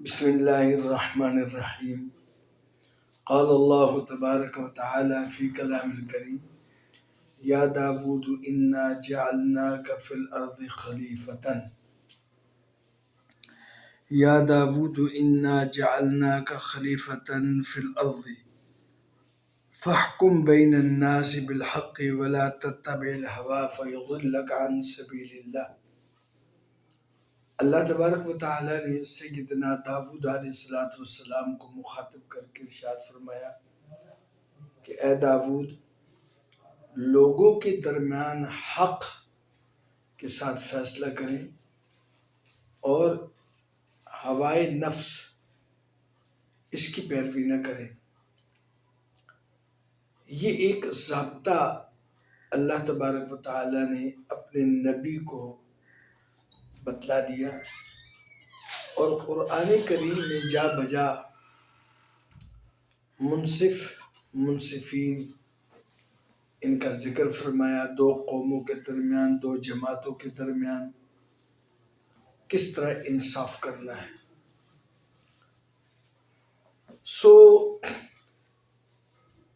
بسم الله الرحمن الرحيم. قال الله تبارك وتعالى في كلام الكريم: يا داود إنا جعلناك في الأرض خليفة يا داود إنا جعلناك خليفة في الأرض فاحكم بين الناس بالحق ولا تتبع الهوى فيضلك عن سبيل الله. اللہ تبارک و تعالیٰ نے سیدنا داود علیہ السلام کو مخاطب کر کے ارشاد فرمایا کہ اے داود، لوگوں کے درمیان حق کے ساتھ فیصلہ کریں اور ہوائے نفس اس کی پیروی نہ کریں۔ یہ ایک ضابطہ اللہ تبارک و تعالیٰ نے اپنے نبی کو بتلا دیا، اور قرآن کریم میں جا بجا منصف منصفین ان کا ذکر فرمایا۔ دو قوموں کے درمیان، دو جماعتوں کے درمیان کس طرح انصاف کرنا ہے۔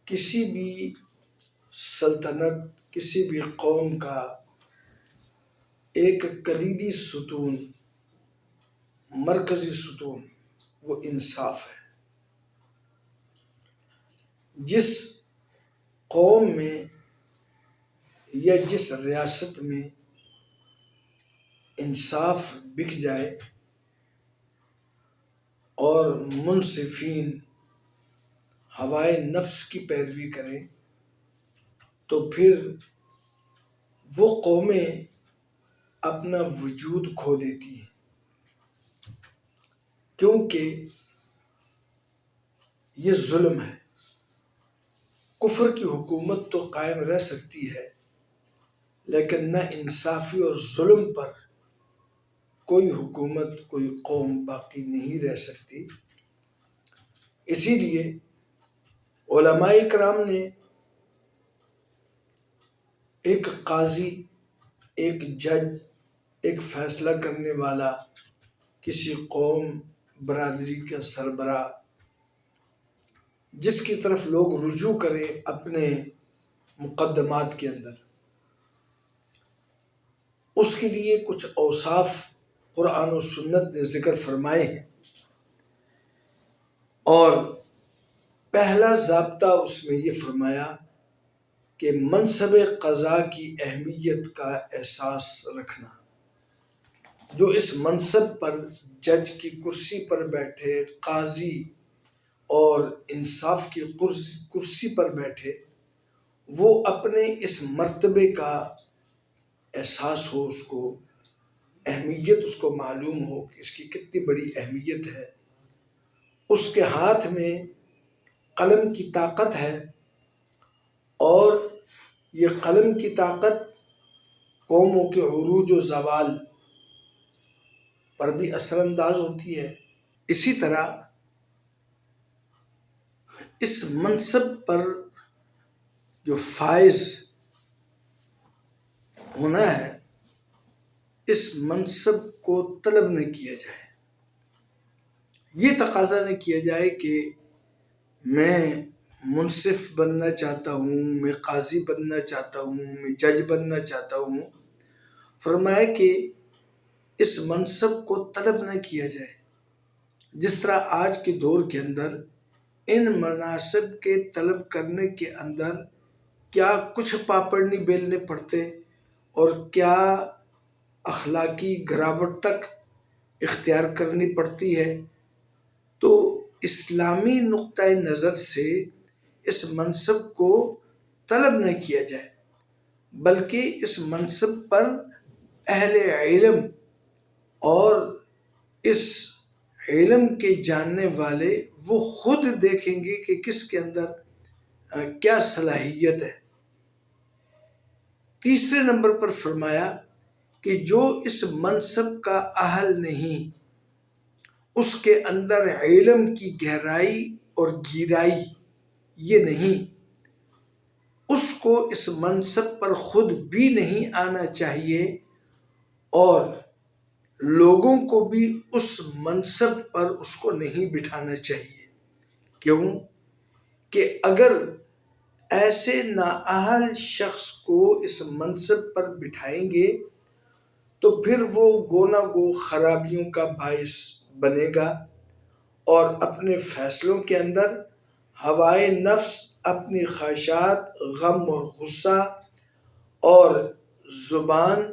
کسی بھی سلطنت، کسی بھی قوم کا ایک کلیدی ستون، مرکزی ستون وہ انصاف ہے۔ جس قوم میں یا جس ریاست میں انصاف بک جائے اور منصفین ہوائے نفس کی پیروی کریں تو پھر وہ قومیں اپنا وجود کھو دیتی ہیں، کیونکہ یہ ظلم ہے۔ کفر کی حکومت تو قائم رہ سکتی ہے، لیکن نہ انصافی اور ظلم پر کوئی حکومت، کوئی قوم باقی نہیں رہ سکتی۔ اسی لیے علماء کرام نے ایک قاضی، ایک جج، ایک فیصلہ کرنے والا، کسی قوم برادری کا سربراہ جس کی طرف لوگ رجوع کریں اپنے مقدمات کے اندر، اس کے لیے کچھ اوصاف قرآن و سنت نے ذکر فرمائے ہیں، اور پہلا ضابطہ اس میں یہ فرمایا کہ منصب قضاء کی اہمیت کا احساس رکھنا۔ جو اس منصب پر، جج کی کرسی پر بیٹھے، قاضی اور انصاف کی کرسی پر بیٹھے، وہ اپنے اس مرتبے کا احساس ہو، اس کو اہمیت اس کو معلوم ہو کہ اس کی کتنی بڑی اہمیت ہے۔ اس کے ہاتھ میں قلم کی طاقت ہے، اور یہ قلم کی طاقت قوموں کے عروج و زوال پر بھی اثر انداز ہوتی ہے۔ اسی طرح اس منصب پر جو فائز ہونا ہے، اس منصب کو طلب نہ کیا جائے، یہ تقاضا نہ کیا جائے کہ میں منصف بننا چاہتا ہوں، میں قاضی بننا چاہتا ہوں، میں جج بننا چاہتا ہوں۔ فرمایا کہ اس منصب کو طلب نہ کیا جائے۔ جس طرح آج کے دور کے اندر ان مناصب کے طلب کرنے کے اندر کیا کچھ پاپڑ نہیں بیلنے پڑتے، اور کیا اخلاقی گراوٹ تک اختیار کرنی پڑتی ہے، تو اسلامی نقطۂ نظر سے اس منصب کو طلب نہ کیا جائے، بلکہ اس منصب پر اہل علم اور اس علم کے جاننے والے وہ خود دیکھیں گے کہ کس کے اندر کیا صلاحیت ہے۔ تیسرے نمبر پر فرمایا کہ جو اس منصب کا اہل نہیں، اس کے اندر علم کی گہرائی اور گہرائی یہ نہیں، اس کو اس منصب پر خود بھی نہیں آنا چاہیے، اور لوگوں کو بھی اس منصب پر اس کو نہیں بٹھانا چاہیے۔ کیوں کہ اگر ایسے نااہل شخص کو اس منصب پر بٹھائیں گے تو پھر وہ گونا گو خرابیوں کا باعث بنے گا، اور اپنے فیصلوں کے اندر ہوائے نفس، اپنی خواہشات، غم اور غصہ اور زبان،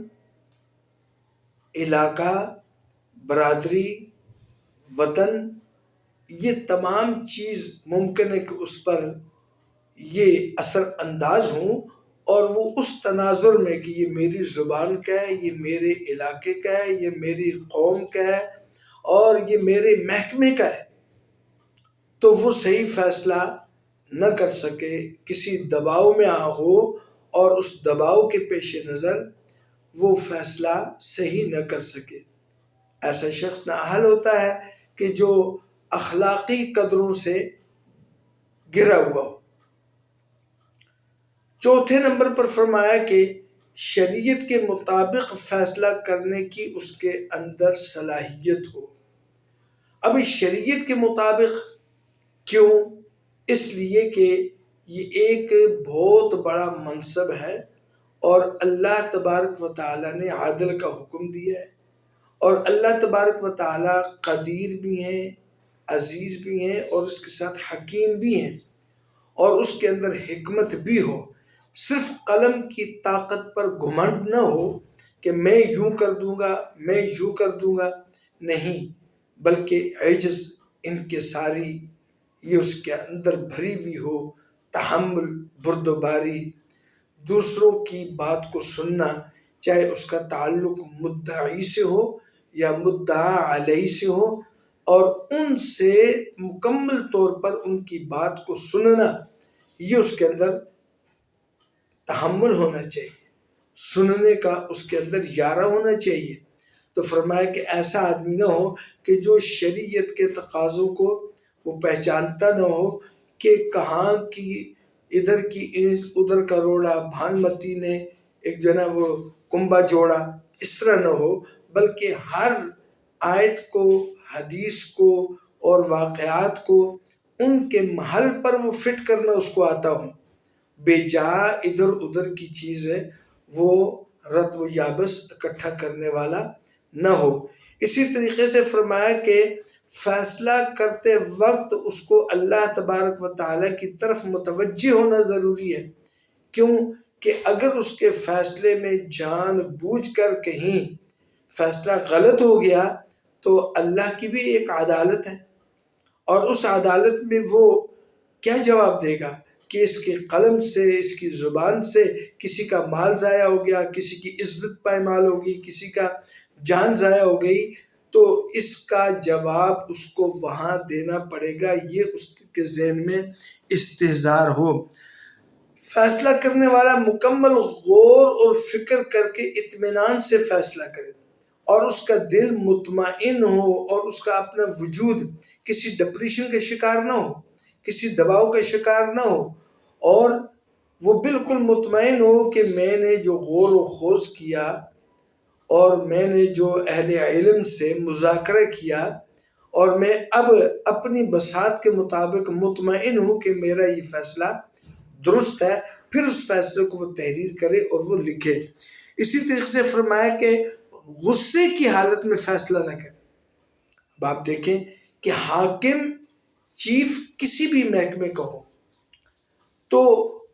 علاقہ، برادری، وطن، یہ تمام چیز ممکن ہے کہ اس پر یہ اثر انداز ہوں، اور وہ اس تناظر میں کہ یہ میری زبان کا ہے، یہ میرے علاقے کا ہے، یہ میری قوم کا ہے اور یہ میرے محکمے کا ہے، تو وہ صحیح فیصلہ نہ کر سکے، کسی دباؤ میں ہو، اور اس دباؤ کے پیش نظر وہ فیصلہ صحیح نہ کر سکے۔ ایسا شخص نااہل ہوتا ہے کہ جو اخلاقی قدروں سے گرا ہوا ہو۔ چوتھے نمبر پر فرمایا کہ شریعت کے مطابق فیصلہ کرنے کی اس کے اندر صلاحیت ہو۔ اب اس شریعت کے مطابق کیوں؟ اس لیے کہ یہ ایک بہت بڑا منصب ہے، اور اللہ تبارک و تعالیٰ نے عدل کا حکم دیا ہے، اور اللہ تبارک و تعالیٰ قدیر بھی ہیں، عزیز بھی ہیں، اور اس کے ساتھ حکیم بھی ہیں، اور اس کے اندر حکمت بھی ہو۔ صرف قلم کی طاقت پر گھمنڈ نہ ہو کہ میں یوں کر دوں گا، میں یوں کر دوں گا، نہیں، بلکہ عجز، انکساری، یہ اس کے اندر بھری ہوئی ہو، تحمل، بردباری، دوسروں کی بات کو سننا، چاہے اس کا تعلق مدعی سے ہو یا مدعا علیہ سے ہو، اور ان سے مکمل طور پر ان کی بات کو سننا، یہ اس کے اندر تحمل ہونا چاہیے، سننے کا اس کے اندر یارہ ہونا چاہیے۔ تو فرمایا کہ ایسا آدمی نہ ہو کہ جو شریعت کے تقاضوں کو وہ پہچانتا نہ ہو، کہ کہاں کی ادھر کی اینٹ ادھر کا روڑا، بھانمتی نے ایک جو ہے نا وہ کنبا جوڑا، اس طرح نہ ہو، بلکہ ہر آیت کو، حدیث کو اور واقعات کو ان کے محل پر وہ فٹ کرنا اس کو آتا ہو، بے جا ادھر ادھر کی چیز ہے وہ رتب و یابس اکٹھا کرنے والا نہ ہو۔ اسی طریقے سے فرمایا کہ فیصلہ کرتے وقت اس کو اللہ تبارک و تعالیٰ کی طرف متوجہ ہونا ضروری ہے۔ کیوں کہ اگر اس کے فیصلے میں جان بوجھ کر کہیں فیصلہ غلط ہو گیا تو اللہ کی بھی ایک عدالت ہے، اور اس عدالت میں وہ کیا جواب دے گا کہ اس کے قلم سے، اس کی زبان سے کسی کا مال ضائع ہو گیا، کسی کی عزت پائمال ہوگی، کسی کا جان ضائع ہو گئی، تو اس کا جواب اس کو وہاں دینا پڑے گا، یہ اس کے ذہن میں استحضار ہو۔ فیصلہ کرنے والا مکمل غور اور فکر کر کے اطمینان سے فیصلہ کرے، اور اس کا دل مطمئن ہو، اور اس کا اپنا وجود کسی ڈپریشن کا شکار نہ ہو، کسی دباؤ کا شکار نہ ہو، اور وہ بالکل مطمئن ہو کہ میں نے جو غور و خوض کیا اور میں نے جو اہل علم سے مذاکرہ کیا، اور میں اب اپنی بساط کے مطابق مطمئن ہوں کہ میرا یہ فیصلہ درست ہے، پھر اس فیصلے کو وہ تحریر کرے اور وہ لکھے۔ اسی طریقے سے فرمایا کہ غصے کی حالت میں فیصلہ نہ کرے۔ اب آپ دیکھیں کہ حاکم، چیف کسی بھی محکمے کا ہو تو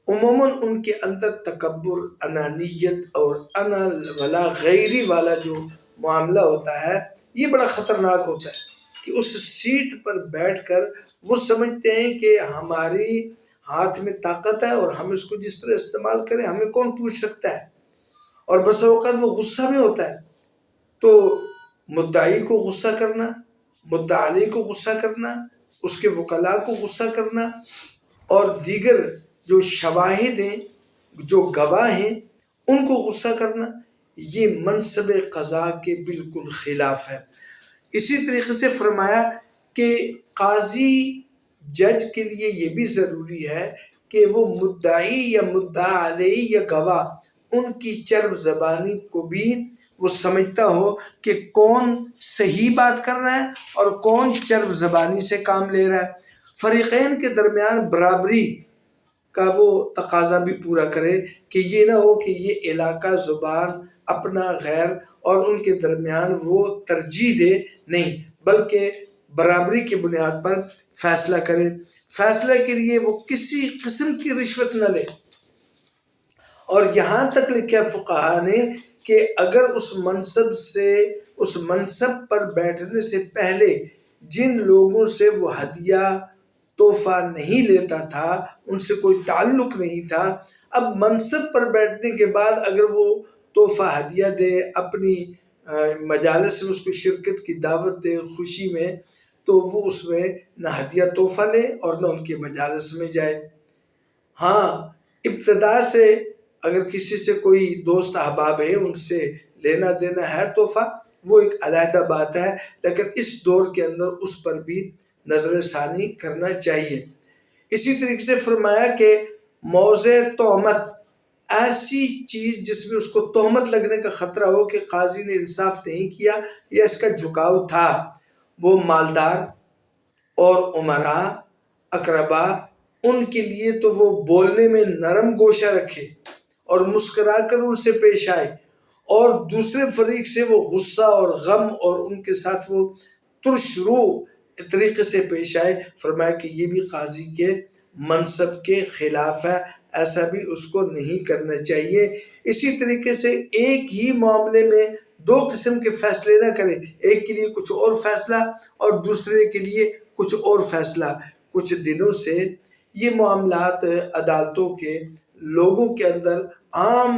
عموماً ان کے اندر تکبر، انانیت اور انا ولا غیری والا جو معاملہ ہوتا ہے، یہ بڑا خطرناک ہوتا ہے کہ اس سیٹ پر بیٹھ کر وہ سمجھتے ہیں کہ ہماری ہاتھ میں طاقت ہے اور ہم اس کو جس طرح استعمال کریں ہمیں کون پوچھ سکتا ہے، اور بس اوقات وہ غصہ میں ہوتا ہے تو مدعی کو غصہ کرنا، مدعا علیہ کو غصہ کرنا، اس کے وکلاء کو غصہ کرنا، اور دیگر جو شواہد ہیں، جو گواہ ہیں، ان کو غصہ کرنا، یہ منصب قضا کے بالکل خلاف ہے۔ اسی طریقے سے فرمایا کہ قاضی، جج کے لیے یہ بھی ضروری ہے کہ وہ مدعی یا مدعا علیہ یا گواہ، ان کی چرب زبانی کو بھی وہ سمجھتا ہو کہ کون صحیح بات کر رہا ہے اور کون چرب زبانی سے کام لے رہا ہے. فریقین کے درمیان برابری کا وہ تقاضا بھی پورا کرے کہ یہ نہ ہو کہ یہ علاقہ، زبان، اپنا غیر اور ان کے درمیان وہ ترجیح دے، نہیں بلکہ برابری کی بنیاد پر فیصلہ کرے. فیصلہ کے لیے وہ کسی قسم کی رشوت نہ لے. اور یہاں تک لکھا فقہا نے کہ اگر اس منصب پر بیٹھنے سے پہلے جن لوگوں سے وہ ہدیہ تحفہ نہیں لیتا تھا، ان سے کوئی تعلق نہیں تھا، اب منصب پر بیٹھنے کے بعد اگر وہ تحفہ ہدیہ دے، اپنی مجالس میں اس کو شرکت کی دعوت دے خوشی میں، تو وہ اس میں نہ ہدیہ تحفہ لے اور نہ ان کے مجالس میں جائے. ہاں ابتدا سے اگر کسی سے کوئی دوست احباب ہے، ان سے لینا دینا ہے تحفہ، وہ ایک علیحدہ بات ہے، لیکن اس دور کے اندر اس پر بھی نظر ثانی کرنا چاہیے. اسی طریقے سے فرمایا کہ موضع تہمت، ایسی چیز جس میں اس کو تہمت لگنے کا خطرہ ہو کہ قاضی نے انصاف نہیں کیا یا اس کا جھکاؤ تھا، وہ مالدار اور امراء اقربا، ان کے لیے تو وہ بولنے میں نرم گوشہ رکھے اور مسکرا کر ان سے پیش آئے، اور دوسرے فریق سے وہ غصہ اور غم اور ان کے ساتھ وہ ترش رو طریقے سے پیش آئے. فرمایا کہ یہ بھی قاضی کے منصب کے خلاف ہے، ایسا بھی اس کو نہیں کرنا چاہیے. اسی طریقے سے ایک ہی معاملے میں دو قسم کے فیصلے نہ کرے، ایک کے لیے کچھ اور فیصلہ اور دوسرے کے لیے کچھ اور فیصلہ. کچھ دنوں سے یہ معاملات عدالتوں کے لوگوں کے اندر عام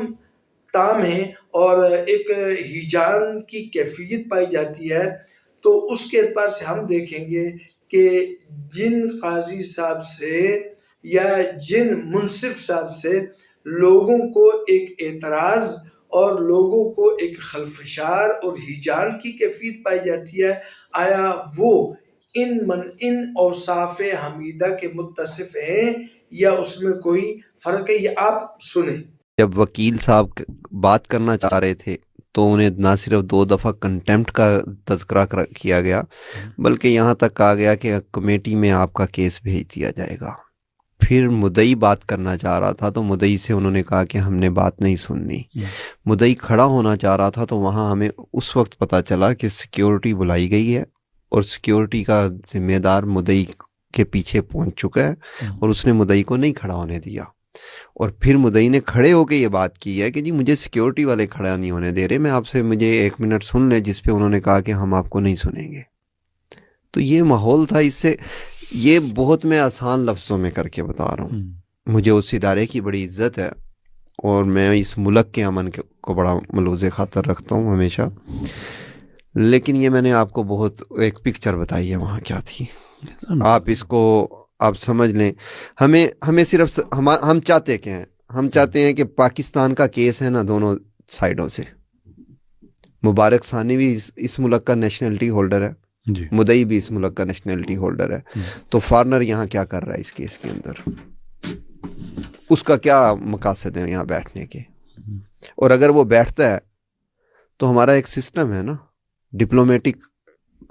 تام ہیں اور ایک ہیجان کی کیفیت پائی جاتی ہے. تو اس کے اعتبار سے ہم دیکھیں گے کہ جن قاضی صاحب سے یا جن منصف صاحب سے لوگوں کو ایک اعتراض اور لوگوں کو ایک خلفشار اور ہیجان کی کیفیت پائی جاتی ہے، آیا وہ ان اوصاف حمیدہ کے متصف ہیں یا اس میں کوئی فرق ہے؟ یہ آپ سنیں. جب وکیل صاحب بات کرنا چاہ رہے تھے تو انہیں نہ صرف 2 دفعہ کنٹیمپٹ کا تذکرہ کیا گیا، بلکہ یہاں تک کہا گیا کہ کمیٹی میں آپ کا کیس بھیج دیا جائے گا. پھر مدعی بات کرنا چاہ رہا تھا تو مدعی سے انہوں نے کہا کہ ہم نے بات نہیں سننی. مدعی کھڑا ہونا چاہ رہا تھا تو وہاں ہمیں اس وقت پتہ چلا کہ سیکیورٹی بلائی گئی ہے اور سیکیورٹی کا ذمہ دار مدعی کے پیچھے پہنچ چکا ہے اور اس نے مدعی کو نہیں کھڑا ہونے دیا. اور پھر مدعی نے کھڑے ہو کے یہ بات کی ہے کہ جی مجھے سیکیورٹی والے کھڑا نہیں ہونے دے رہے، میں آپ سے مجھے 1 منٹ سن لیں، جس پہ انہوں نے کہا کہ ہم آپ کو نہیں سنیں گے. تو یہ ماحول تھا. اس سے یہ بہت میں آسان لفظوں میں کر کے بتا رہا ہوں. مجھے اس ادارے کی بڑی عزت ہے اور میں اس ملک کے امن کو بڑا ملوز خاطر رکھتا ہوں ہمیشہ، لیکن یہ میں نے آپ کو بہت ایک پکچر بتائی ہے وہاں کیا تھی. آپ اس کو آپ سمجھ لیں. ہمیں صرف ہم چاہتے کیا ہیں؟ ہم چاہتے ہیں کہ پاکستان کا کیس ہے نا دونوں سائڈوں سے. مبارک ثانی بھی اس ملک کا نیشنلٹی ہولڈر ہے، مدعی بھی اس ملک کا نیشنلٹی ہولڈر ہے. تو فارنر یہاں کیا کر رہا ہے اس کیس کے اندر؟ اس کا کیا مقاصد ہے یہاں بیٹھنے کے؟ اور اگر وہ بیٹھتا ہے تو ہمارا ایک سسٹم ہے نا ڈپلومیٹک،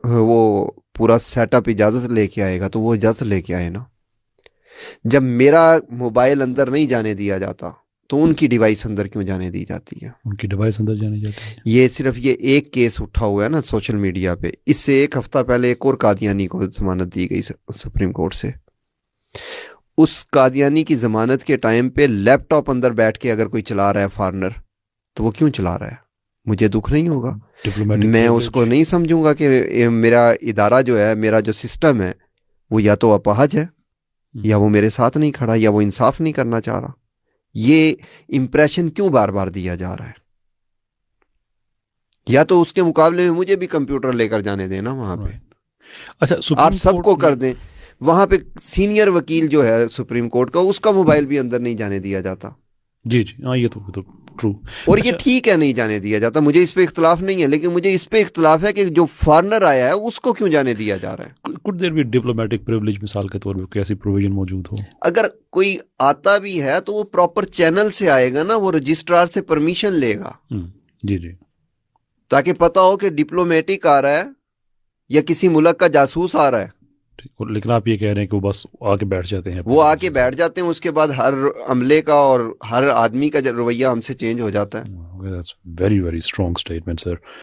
وہ پورا سیٹ اپ اجازت لے کے آئے گا تو وہ اجازت لے کے آئے نا. جب میرا موبائل اندر نہیں جانے دیا جاتا تو ان کی ڈیوائس اندر کیوں جانے دی جاتی ہے؟ ان کی ڈیوائس اندر جانے جاتی ہے. یہ صرف یہ ایک کیس اٹھا ہوا ہے نا سوشل میڈیا پہ. اس سے 1 ہفتہ پہلے ایک اور قادیانی کو ضمانت دی گئی سپریم کورٹ سے. اس قادیانی کی ضمانت کے ٹائم پہ لیپ ٹاپ اندر بیٹھ کے اگر کوئی چلا رہا ہے فارنر تو وہ کیوں چلا رہا ہے؟ مجھے دکھ نہیں ہوگا؟ میں اس کو نہیں سمجھوں گا کہ میرا ادارہ جو ہے، میرا جو سسٹم ہے وہ یا تو اپاہج ہے یا وہ میرے ساتھ نہیں کھڑا یا وہ انصاف نہیں کرنا چاہ رہا. یہ امپریشن کیوں بار بار دیا جا رہا ہے؟ یا تو اس کے مقابلے میں مجھے بھی کمپیوٹر لے کر جانے دینا وہاں پہ. اچھا آپ سب کو کر دیں. وہاں پہ سینئر وکیل جو ہے سپریم کورٹ کا، اس کا موبائل بھی اندر نہیں جانے دیا جاتا. جی ہاں یہ تو ٹرو. اور یہ ٹھیک ہے نہیں جانے دیا جاتا، مجھے اس پہ اختلاف نہیں ہے، لیکن مجھے اس پہ اختلاف ہے کہ جو فارنر آیا ہے اس کو کیوں جانے دیا جا رہا ہے. could there be diplomatic privilege مثال کے طور پہ کوئی ایسی پروویژن موجود ہو؟ اگر کوئی آتا بھی ہے تو وہ پراپر چینل سے آئے گا نا، وہ رجسٹرار سے پرمیشن لے گا. جی تاکہ پتہ ہو کہ ڈپلومیٹک آ رہا ہے یا کسی ملک کا جاسوس آ رہا ہے. لیکن آپ یہ کہہ رہے ہیں کہ وہ بس آ کے بیٹھ جاتے ہیں. وہ آ کے بیٹھ جاتے ہیں, اس کے بعد ہر عملے کا اور ہر آدمی کا رویہ ہم سے چینج ہو جاتا ہے. That's very, very strong statement, sir.